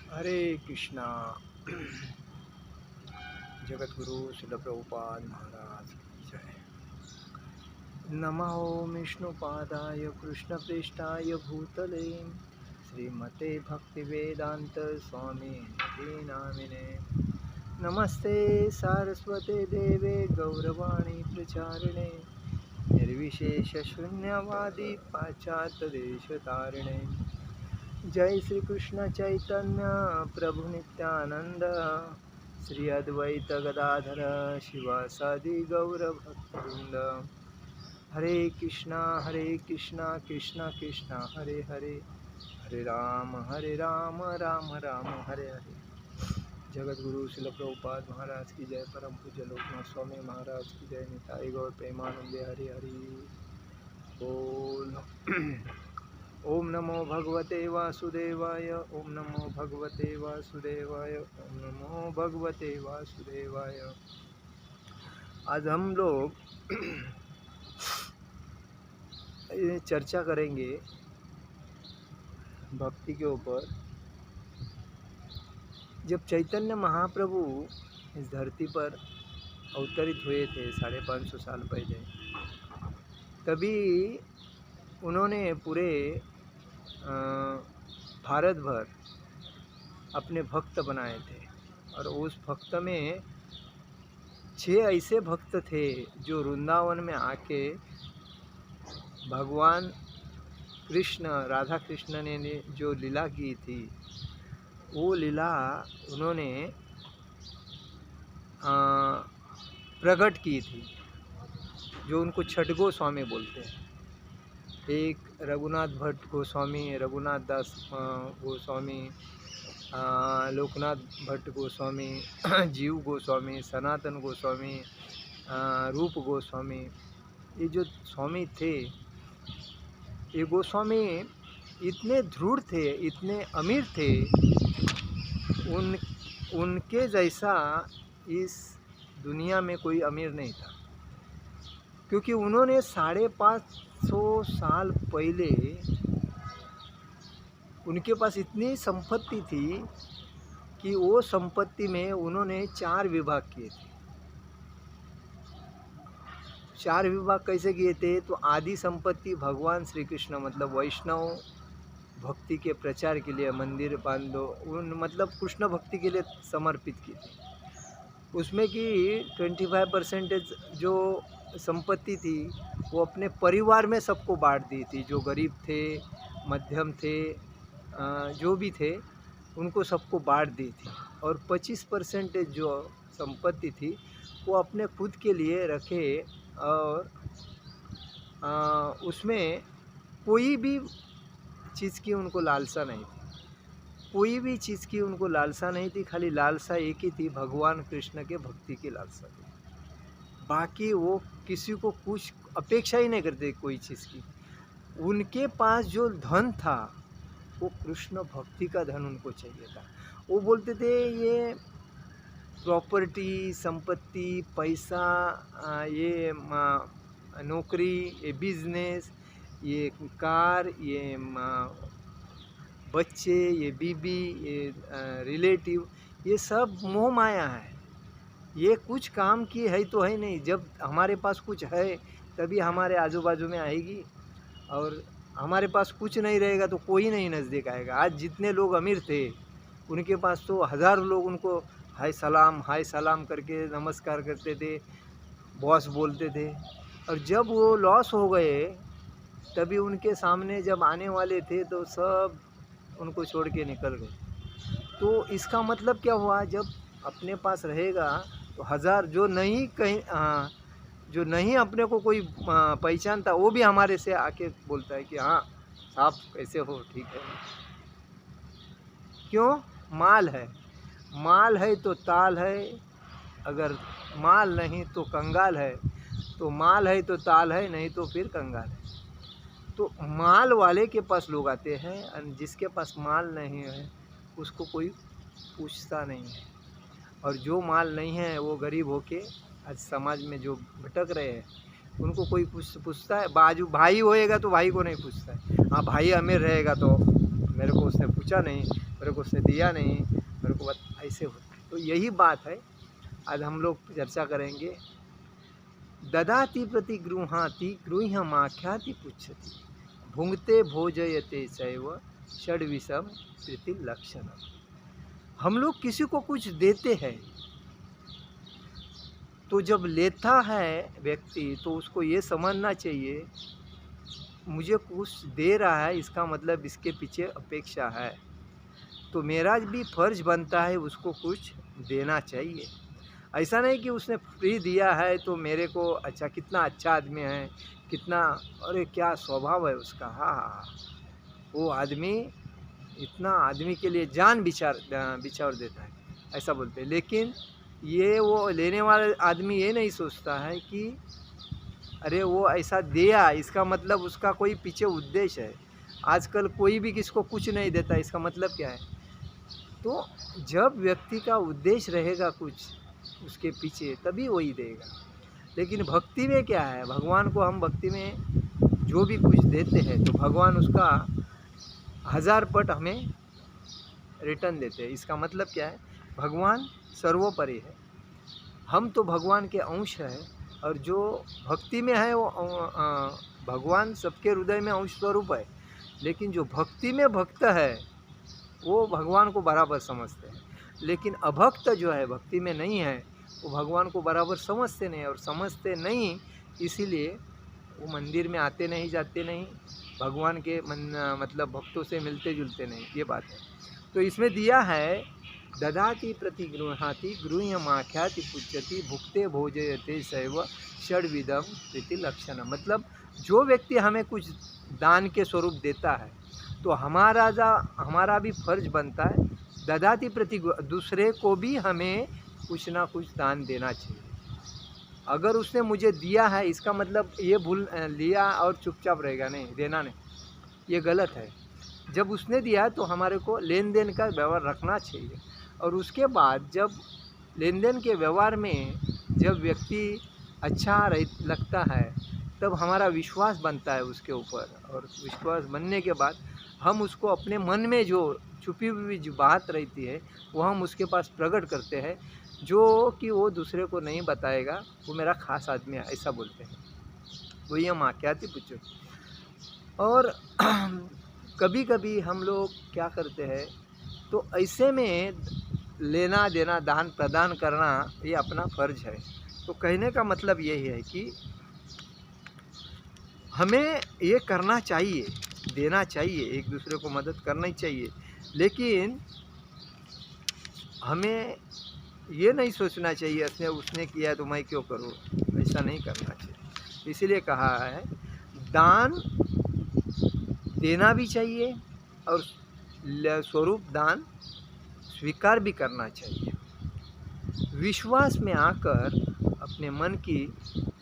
हरे कृष्णा। जगत गुरु श्रील प्रभुपाद महाराज की जय। नमः ओम विष्णुपादाय कृष्णप्रेष्ठाय भूतले श्रीमते भक्तिवेदांत स्वामी नामिने। नमस्ते सारस्वते देवे गौरवाणी प्रचारिणे निर्विशेष शून्यवादी पाश्चात्य देश तारिणे। जय श्री कृष्ण चैतन्य प्रभु नित्यानंद श्री अद्वैत गदाधर शिवासादि गौर भक्तवृंद। हरे कृष्णा कृष्णा कृष्णा हरे हरे, हरे राम राम राम हरे हरे। जगत गुरु श्रील प्रभुपाद महाराज की जय। परम पूज्य लोकनाथ स्वामी महाराज की जय। निताई गौर प्रेमानंदे हरि हरि बोल। ओम नमो भगवते वासुदेवाय, ओम नमो भगवते वासुदेवाय, ओम नमो भगवते वासुदेवाय। आज हम लोग चर्चा करेंगे भक्ति के ऊपर। जब चैतन्य महाप्रभु इस धरती पर अवतरित हुए थे 550 साल पहले, तभी उन्होंने पूरे भारत भर अपने भक्त बनाए थे। और उस भक्त में 6 ऐसे भक्त थे जो वृंदावन में आके भगवान कृष्ण राधा कृष्ण ने जो लीला की थी, वो लीला उन्होंने प्रकट की थी, जो उनको छठ गोस्वामी बोलते हैं। एक रघुनाथ भट्ट गोस्वामी, रघुनाथ दास गोस्वामी, लोकनाथ भट्ट गोस्वामी, जीव गोस्वामी, सनातन गोस्वामी, रूप गोस्वामी, ये जो स्वामी थे, ये गोस्वामी इतने दृढ़ थे, इतने अमीर थे, उनके जैसा इस दुनिया में कोई अमीर नहीं था। क्योंकि उन्होंने 550 साल पहले उनके पास इतनी संपत्ति थी कि वो संपत्ति में उन्होंने 4 विभाग किए थे। 4 विभाग कैसे किए थे? तो आदि संपत्ति भगवान श्री कृष्ण मतलब वैष्णव भक्ति के प्रचार के लिए मंदिर बांधो, उन मतलब कृष्ण भक्ति के लिए समर्पित की थी। उसमें कि 25% जो संपत्ति थी वो अपने परिवार में सबको बांट दी थी। जो गरीब थे, मध्यम थे, जो भी थे, उनको सबको बांट दी थी। और 25% जो संपत्ति थी वो अपने खुद के लिए रखे। और उसमें कोई भी चीज़ की उनको लालसा नहीं थी, कोई भी चीज़ की उनको लालसा नहीं थी। खाली लालसा एक ही थी, भगवान कृष्ण के भक्ति की लालसा थी। बाकी वो किसी को कुछ अपेक्षा ही नहीं करते कोई चीज़ की। उनके पास जो धन था वो कृष्ण भक्ति का धन उनको चाहिए था। वो बोलते थे ये प्रॉपर्टी, संपत्ति, पैसा, ये नौकरी, ये बिजनेस, ये कार, ये बच्चे, ये बीबी, ये रिलेटिव, ये सब मोह माया है। ये कुछ काम की है तो है नहीं। जब हमारे पास कुछ है तभी हमारे आजू बाजू में आएगी, और हमारे पास कुछ नहीं रहेगा तो कोई नहीं नज़दीक आएगा। आज जितने लोग अमीर थे उनके पास तो हज़ारों लोग उनको हाय सलाम करके नमस्कार करते थे, बॉस बोलते थे। और जब वो लॉस हो गए तभी उनके सामने जब आने वाले थे तो सब उनको छोड़ के निकल गए। तो इसका मतलब क्या हुआ? जब अपने पास रहेगा तो हज़ार जो नहीं कहीं जो नहीं अपने को कोई पहचानता वो भी हमारे से आके बोलता है कि हाँ साहब कैसे हो, ठीक है। क्यों? माल है। माल है तो ताल है, अगर माल नहीं तो कंगाल है। तो माल है तो ताल है, नहीं तो फिर कंगाल है। तो माल वाले के पास लोग आते हैं, और जिसके पास माल नहीं है उसको कोई पूछता नहीं है। और जो माल नहीं है वो गरीब होके आज समाज में जो भटक रहे हैं उनको कोई पूछता है? बाजू भाई होएगा तो भाई को नहीं पूछता है। हाँ, भाई अमीर रहेगा तो मेरे को उसने पूछा नहीं, मेरे को उसने दिया नहीं, मेरे को ऐसे होता है। तो यही बात है, आज हम लोग चर्चा करेंगे। ददाति प्रति गृहाति गृह्यमाख्याति पुच्छति भुंगते भोजयते चैव षड्विषम प्रीति लक्षण। हम लोग किसी को कुछ देते हैं तो जब लेता है व्यक्ति तो उसको ये समझना चाहिए मुझे कुछ दे रहा है, इसका मतलब इसके पीछे अपेक्षा है, तो मेरा भी फर्ज बनता है उसको कुछ देना चाहिए। ऐसा नहीं कि उसने फ्री दिया है तो मेरे को अच्छा, कितना अच्छा आदमी है, कितना अरे क्या स्वभाव है उसका, हाँ हाँ, वो आदमी इतना आदमी के लिए जान बिछावर देता है, ऐसा बोलते हैं। लेकिन ये वो लेने वाला आदमी ये नहीं सोचता है कि अरे वो ऐसा दिया, इसका मतलब उसका कोई पीछे उद्देश्य है। आजकल कोई भी किसको कुछ नहीं देता, इसका मतलब क्या है? तो जब व्यक्ति का उद्देश्य रहेगा कुछ उसके पीछे, तभी वही देगा। लेकिन भक्ति में क्या है, भगवान को हम भक्ति में जो भी कुछ देते हैं तो भगवान उसका 1000 पट हमें रिटर्न देते हैं। इसका मतलब क्या है, भगवान सर्वोपरि है, हम तो भगवान के अंश हैं, और जो भक्ति में है वो भगवान सबके हृदय में अंश स्वरूप है। लेकिन जो भक्ति में भक्त है वो भगवान को बराबर समझते हैं। लेकिन अभक्त जो है, भक्ति में नहीं है, वो भगवान को बराबर समझते नहीं, और समझते नहीं इसीलिए वो मंदिर में आते नहीं, जाते नहीं, भगवान के मतलब भक्तों से मिलते जुलते नहीं, ये बात है। तो इसमें दिया है ददाति प्रति गृहाति गृह्यमाख्याति पुच्छति भुक्ते भोजयते सैव षड्विधम प्रीति लक्षण। मतलब जो व्यक्ति हमें कुछ दान के स्वरूप देता है तो हमारा भी फर्ज बनता है ददाति प्रति, दूसरे को भी हमें कुछ ना कुछ दान देना चाहिए। अगर उसने मुझे दिया है इसका मतलब ये भूल लिया और चुपचाप रहेगा, नहीं, देना नहीं, ये गलत है। जब उसने दिया है तो हमारे को लेन देन का व्यवहार रखना चाहिए। और उसके बाद जब लेन देन के व्यवहार में जब व्यक्ति अच्छा लगता है तब हमारा विश्वास बनता है उसके ऊपर, और विश्वास बनने के बाद हम उसको अपने मन में जो छुपी हुई जो बात रहती है वो हम उसके पास प्रकट करते हैं, जो कि वो दूसरे को नहीं बताएगा, वो मेरा खास आदमी है, ऐसा बोलते हैं। वो ये माख्याति पूछो। और कभी कभी हम लोग क्या करते हैं, तो ऐसे में लेना देना दान प्रदान करना ये अपना फर्ज है। तो कहने का मतलब यही है कि हमें ये करना चाहिए, देना चाहिए, एक दूसरे को मदद करना ही चाहिए। लेकिन हमें ये नहीं सोचना चाहिए उसने किया तो मैं क्यों करूँ, ऐसा नहीं करना चाहिए। इसीलिए कहा है दान देना भी चाहिए और स्वरूप दान स्वीकार भी करना चाहिए। विश्वास में आकर अपने मन की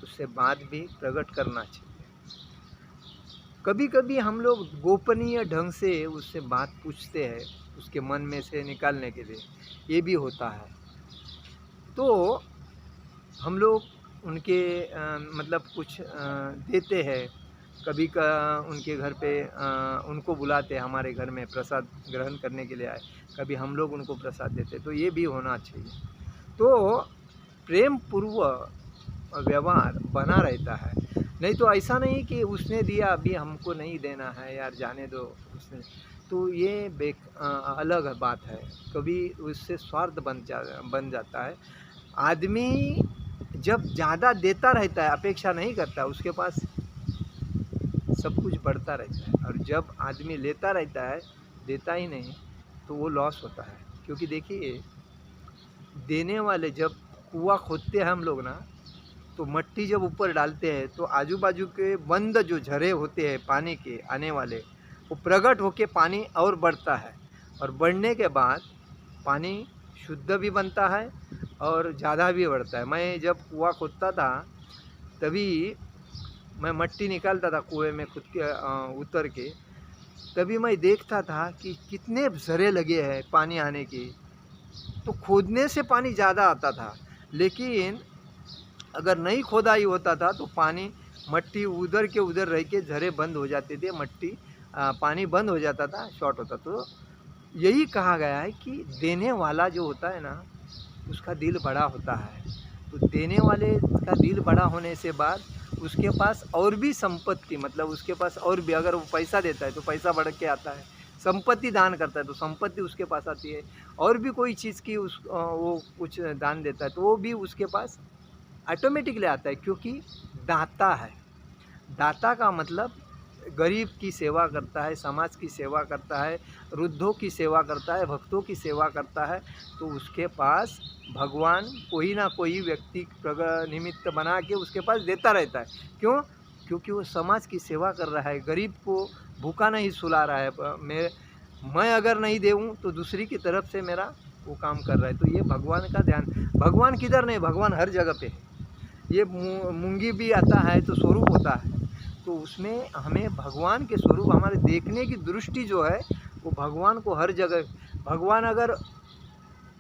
उससे बात भी प्रकट करना चाहिए। कभी कभी हम लोग गोपनीय ढंग से उससे बात पूछते हैं उसके मन में से निकालने के लिए, ये भी होता है। तो हम लोग उनके मतलब कुछ देते हैं, कभी उनके घर पे उनको बुलाते हैं, हमारे घर में प्रसाद ग्रहण करने के लिए आए, कभी हम लोग उनको प्रसाद देते, तो ये भी होना चाहिए। तो प्रेम पूर्व व्यवहार बना रहता है। नहीं तो ऐसा नहीं कि उसने दिया अभी हमको नहीं देना है यार, जाने दो उसने, तो ये अलग बात है। कभी उससे स्वार्थ बन जाता है। आदमी जब ज़्यादा देता रहता है, अपेक्षा नहीं करता, उसके पास सब कुछ बढ़ता रहता है। और जब आदमी लेता रहता है, देता ही नहीं, तो वो लॉस होता है। क्योंकि देखिए, देने वाले जब कुआं खोदते हैं हम लोग ना, तो मिट्टी जब ऊपर डालते हैं तो आजू बाजू के बंद जो झरे होते हैं पानी के आने वाले, वो प्रकट होके पानी और बढ़ता है, और बढ़ने के बाद पानी शुद्ध भी बनता है और ज़्यादा भी बढ़ता है। मैं जब कुआं खोदता था तभी मैं मिट्टी निकालता था कुएं में खुद के उतर के, तभी मैं देखता था कि कितने झरे लगे हैं पानी आने के। तो खोदने से पानी ज़्यादा आता था, लेकिन अगर नहीं खोदाई होता था तो पानी मिट्टी उधर के उधर रह के झरे बंद हो जाते थे, मिट्टी पानी बंद हो जाता था, शॉर्ट होता। तो यही कहा गया है कि देने वाला जो होता है ना, उसका दिल बड़ा होता है। तो देने वाले का दिल बड़ा होने से बाद उसके पास और भी संपत्ति, मतलब उसके पास और भी, अगर वो पैसा देता है तो पैसा बढ़ के आता है, संपत्ति दान करता है तो संपत्ति उसके पास आती है, और भी कोई चीज़ की वो कुछ दान देता है तो वो भी उसके पास ऑटोमेटिकली आता है, क्योंकि दाता है। दाता का मतलब गरीब की सेवा करता है, समाज की सेवा करता है, वृद्धों की सेवा करता है, भक्तों की सेवा करता है। तो उसके पास भगवान कोई ना कोई व्यक्ति निमित्त बना के उसके पास देता रहता है। क्यों? क्योंकि वो समाज की सेवा कर रहा है, गरीब को भूखा नहीं सुला रहा है। मैं अगर नहीं दूँ तो दूसरी की तरफ से मेरा वो काम कर रहा है। तो ये भगवान का ध्यान, भगवान किधर नहीं, भगवान हर जगह पे है। ये मूंगी भी आता है तो स्वरूप होता है, तो उसमें हमें भगवान के स्वरूप, हमारे देखने की दृष्टि जो है वो भगवान को हर जगह, भगवान अगर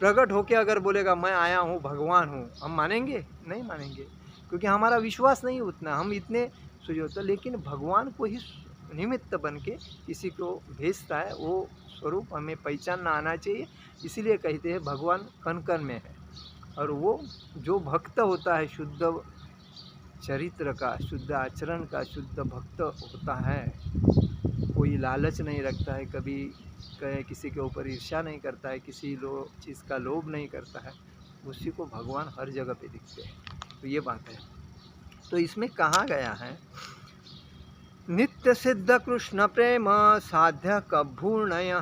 प्रकट होके अगर बोलेगा मैं आया हूँ, भगवान हूँ, हम मानेंगे? नहीं मानेंगे, क्योंकि हमारा विश्वास नहीं उतना, हम इतने सुजोता। लेकिन भगवान को ही निमित्त बन के किसी को भेजता है, वो स्वरूप हमें पहचानना आना चाहिए। इसीलिए कहते हैं भगवान कण कण में है। और वो जो भक्त होता है, शुद्ध चरित्र का, शुद्ध आचरण का, शुद्ध भक्त होता है, कोई लालच नहीं रखता है, कभी किसी के ऊपर ईर्ष्या नहीं करता है, किसी चीज़ का लोभ नहीं करता है, उसी को भगवान हर जगह पे दिखते हैं। तो ये बात है। तो इसमें कहा गया है, नित्य सिद्ध कृष्ण प्रेम साध्य कभूर्णय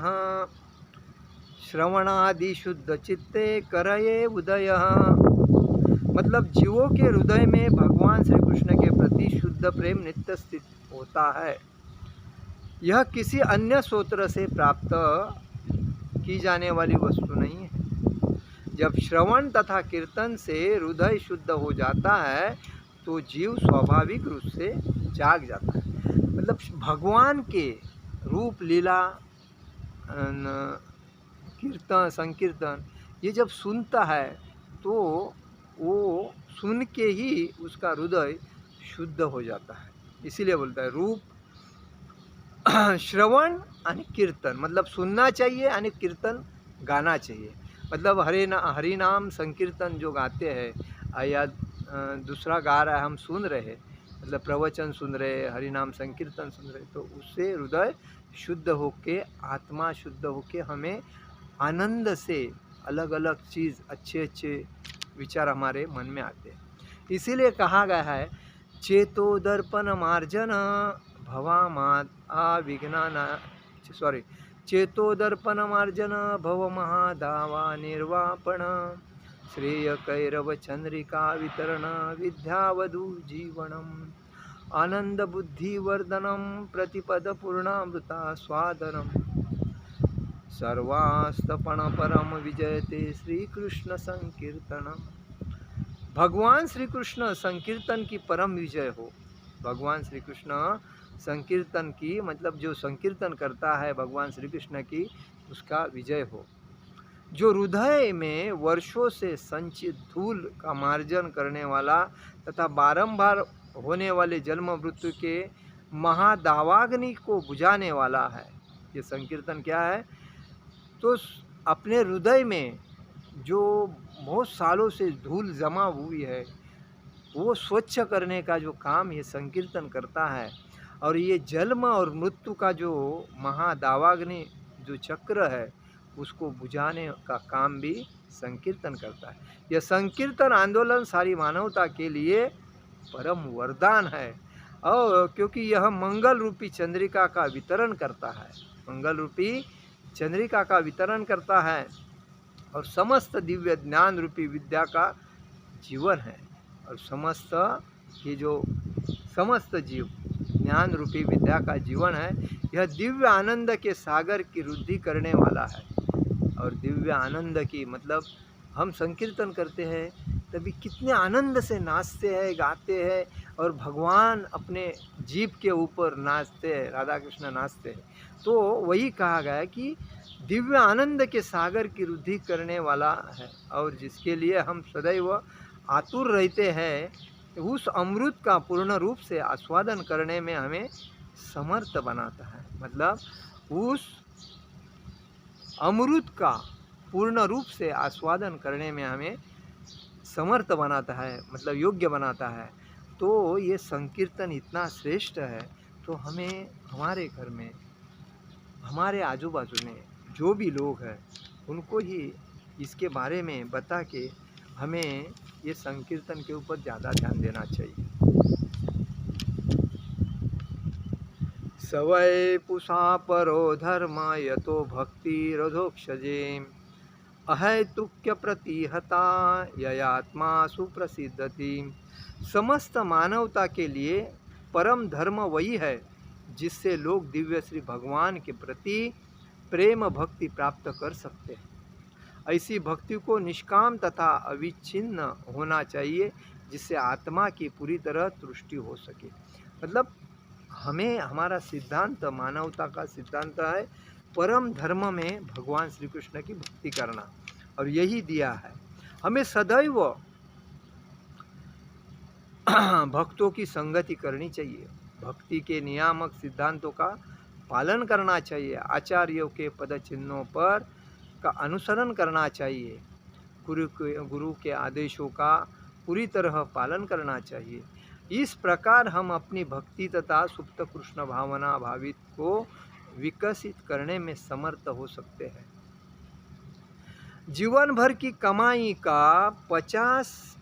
श्रवणादि शुद्ध चित्ते करये उदय। मतलब जीवों के हृदय में भगवान श्री कृष्ण के प्रति शुद्ध प्रेम नित्य स्थित होता है। यह किसी अन्य स्रोत से प्राप्त की जाने वाली वस्तु नहीं है। जब श्रवण तथा कीर्तन से हृदय शुद्ध हो जाता है तो जीव स्वाभाविक रूप से जाग जाता है। मतलब भगवान के रूप, लीला, कीर्तन, संकीर्तन ये जब सुनता है तो वो सुन के ही उसका हृदय शुद्ध हो जाता है। इसीलिए बोलता है रूप, श्रवण आणि कीर्तन, मतलब सुनना चाहिए आणि कीर्तन गाना चाहिए। मतलब हरि नाम संकीर्तन जो गाते हैं या दूसरा गा रहा है, हम सुन रहे हैं, मतलब प्रवचन सुन रहे, हरि नाम संकीर्तन सुन रहे, तो उससे हृदय शुद्ध होके, आत्मा शुद्ध होके हमें आनंद से अलग अलग चीज़, अच्छे अच्छे विचार हमारे मन में आते हैं। इसीलिए कहा गया है, चेतो दर्पण मार्जन भवामाद विघ्ना चेतो दर्पण मार्जन भव महादावा निर्वापण श्रेय कैरव चंद्रिका वितरण विद्यावधु जीवनम आनंद बुद्धिवर्धनम प्रतिपद पूर्णामृता स्वादनम सर्वास्तपण परम विजयते श्री कृष्ण संकीर्तनम। भगवान श्री कृष्ण संकीर्तन की परम विजय हो। भगवान श्री कृष्ण संकीर्तन की, मतलब जो संकीर्तन करता है भगवान श्री कृष्ण की, उसका विजय हो। जो हृदय में वर्षों से संचित धूल का मार्जन करने वाला तथा बारंबार होने वाले जन्म मृत्यु के महादावाग्नि को बुझाने वाला है। ये संकीर्तन क्या है? तो अपने हृदय में जो बहुत सालों से धूल जमा हुई है वो स्वच्छ करने का जो काम ये संकीर्तन करता है। और ये जन्म और मृत्यु का जो महादावाग्नि जो चक्र है उसको बुझाने का काम भी संकीर्तन करता है। यह संकीर्तन आंदोलन सारी मानवता के लिए परम वरदान है। और क्योंकि यह मंगल रूपी चंद्रिका का वितरण करता है, मंगल रूपी चंद्रिका का वितरण करता है और समस्त दिव्य ज्ञान रूपी विद्या का जीवन है। और समस्त ये जो समस्त जीव ज्ञान रूपी विद्या का जीवन है, यह दिव्य आनंद के सागर की वृद्धि करने वाला है। और दिव्य आनंद की मतलब हम संकीर्तन करते हैं तभी कितने आनंद से नाचते हैं, गाते हैं, और भगवान अपने जीव के ऊपर नाचते हैं, राधा कृष्ण नाचते हैं। तो वही कहा गया है कि दिव्य आनंद के सागर की वृद्धि करने वाला है, और जिसके लिए हम सदैव आतुर रहते हैं, उस अमृत का पूर्ण रूप से आस्वादन करने में हमें समर्थ बनाता है, मतलब उस अमृत का पूर्ण रूप से आस्वादन करने में हमें समर्थ बनाता है, मतलब योग्य बनाता है। तो ये संकीर्तन इतना श्रेष्ठ है, तो हमें हमारे घर में, हमारे आजू बाजू में जो भी लोग हैं उनको ही इसके बारे में बता के हमें ये संकीर्तन के ऊपर ज़्यादा ध्यान देना चाहिए। सवै पुषा परो धर्म यतो भक्ति रधोक्षजे अहैतुक्य प्रतिहता ययात्मा सुप्रसिद्धति। समस्त मानवता के लिए परम धर्म वही है जिससे लोग दिव्य श्री भगवान के प्रति प्रेम भक्ति प्राप्त कर सकते हैं। ऐसी भक्ति को निष्काम तथा अविच्छिन्न होना चाहिए, जिससे आत्मा की पूरी तरह तुष्टि हो सके। मतलब हमें, हमारा सिद्धांत, मानवता का सिद्धांत है परम धर्म में भगवान श्री कृष्ण की भक्ति करना, और यही दिया है। हमें सदैव भक्तों की संगति करनी चाहिए, भक्ति के नियामक सिद्धांतों का पालन करना चाहिए, आचार्यों के पद चिन्हों पर का अनुसरण करना चाहिए, गुरु के आदेशों का पूरी तरह पालन करना चाहिए। इस प्रकार हम अपनी भक्ति तथा सुप्त कृष्ण भावना भावित को विकसित करने में समर्थ हो सकते हैं। जीवन भर की कमाई का 50